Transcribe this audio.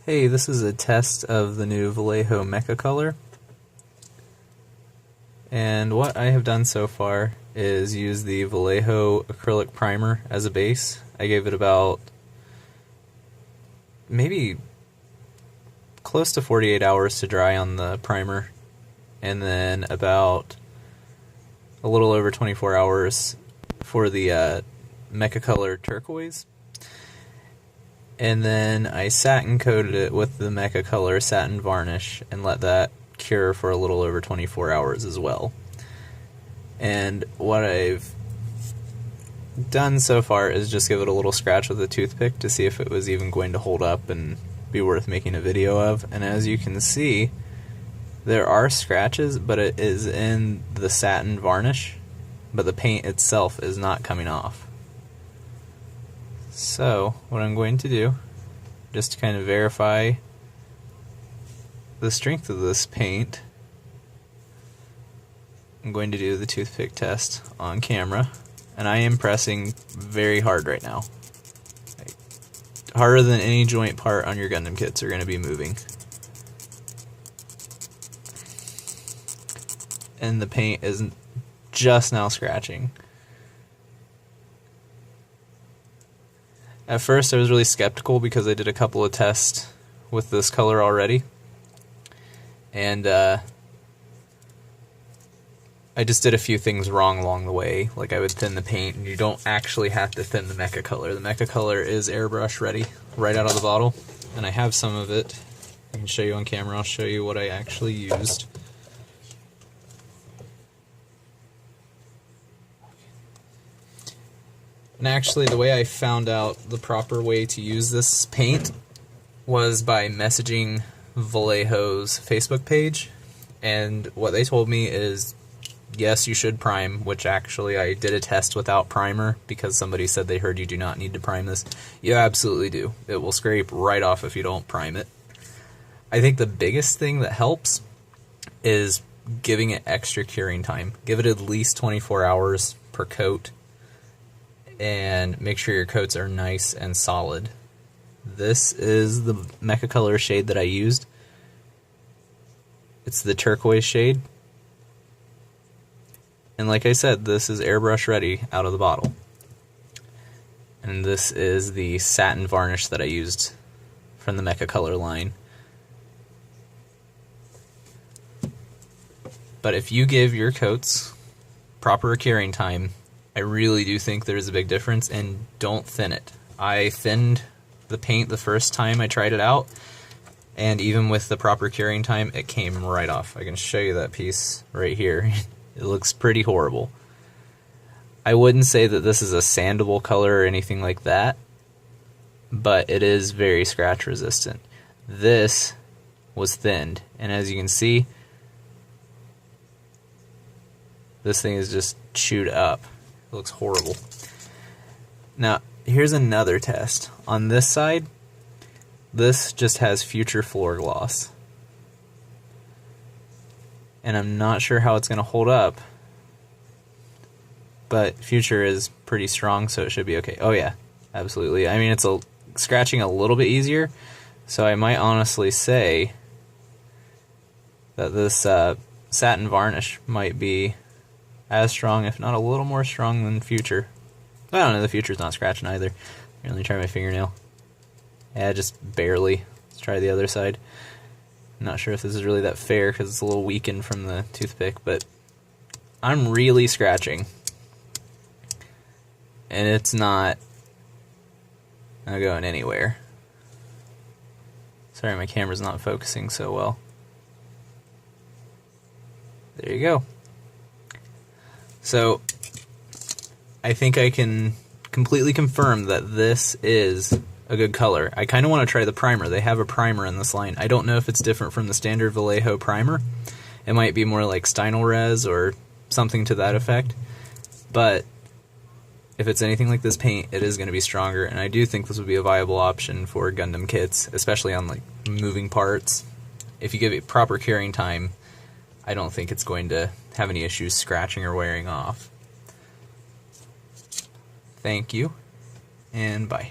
Hey, this is a test of the new Vallejo Mecha color. And what I have done so far is use the Vallejo acrylic primer as a base. I gave it about maybe close to 48 hours to dry on the primer, and then about a little over 24 hours for the Mecha color turquoise. And then I satin coated it with the Mecha color satin varnish and let that cure for a little over 24 hours as well. And what I've done so far is just give it a little scratch with a toothpick to see if it was even going to hold up and be worth making a video of. And as you can see, there are scratches, but it is in the satin varnish, but the paint itself is not coming off. So what I'm going to do, just to kind of verify the strength of this paint, I'm going to do the toothpick test on camera, and I am pressing very hard right now. Like, harder than any joint part on your Gundam kits are going to be moving. And the paint is just now scratching. At first I was really skeptical because I did a couple of tests with this color already, and I just did a few things wrong along the way. Like I would thin the paint, and you don't actually have to thin the Mecha color. The Mecha color is airbrush ready right out of the bottle, and I have some of it. I can show you on camera. I'll show you what I actually used. And actually, the way I found out the proper way to use this paint was by messaging Vallejo's Facebook page. And what they told me is, yes, you should prime, which actually I did a test without primer because somebody said they heard you do not need to prime this. You absolutely do. It will scrape right off if you don't prime it. I think the biggest thing that helps is giving it extra curing time. Give it at least 24 hours per coat, and make sure your coats are nice and solid. This is the Mecha color shade that I used. It's the turquoise shade. And like I said, this is airbrush ready out of the bottle. And this is the satin varnish that I used from the Mecha color line. But if you give your coats proper curing time, I really do think there's a big difference, and don't thin it. I thinned the paint the first time I tried it out, and even with the proper curing time, it came right off. I can show you that piece right here. It looks pretty horrible. I wouldn't say that this is a sandable color or anything like that, but it is very scratch resistant. This was thinned, and as you can see, this thing is just chewed up. It looks horrible. Now, here's another test. On this side, this just has Future Floor Gloss. And I'm not sure how it's going to hold up, but Future is pretty strong, so it should be okay. Oh yeah, absolutely. I mean, it's scratching a little bit easier, so I might honestly say that this satin varnish might be as strong, if not a little more strong than Future. I don't know, the Future's not scratching either. Let me try my fingernail. Yeah, just barely. Let's try the other side. I'm not sure if this is really that fair because it's a little weakened from the toothpick, but I'm really scratching. And it's not going anywhere. Sorry, my camera's not focusing so well. There you go. So, I think I can completely confirm that this is a good color. I kind of want to try the primer. They have a primer in this line. I don't know if it's different from the standard Vallejo primer. It might be more like Stynylrez or something to that effect. But if it's anything like this paint, it is going to be stronger, and I do think this would be a viable option for Gundam kits, especially on like moving parts. If you give it proper curing time, I don't think it's going to have any issues scratching or wearing off. Thank you, and bye.